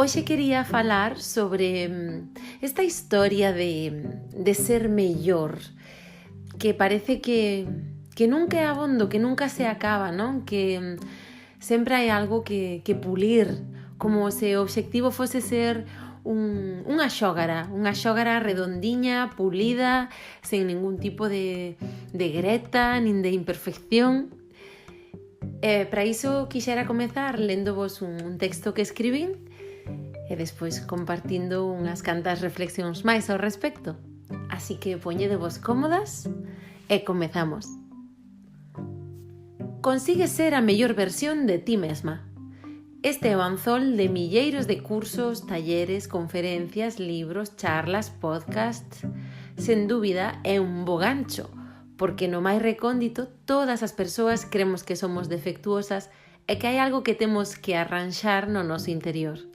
Hoxe quería falar sobre esta historia de ser mellor, que parece que nunca é abondo, que nunca se acaba, non? Que sempre hai algo que pulir, como se o obxectivo fose ser unha xógara redondiña, pulida, sen ningún tipo de greta, nin de imperfección. Para iso quixera comezar lendovos un texto que escribín e despois compartindo unhas cantas reflexións máis ao respecto. Así que poñedevos cómodas e comezamos. Consigue ser a mellor versión de ti mesma. Este é o anzol de milleiros de cursos, talleres, conferencias, libros, charlas, podcasts. Sen dúbida é un bo gancho, porque no máis recóndito todas as persoas cremos que somos defectuosas e que hai algo que temos que arranxar no noso interior.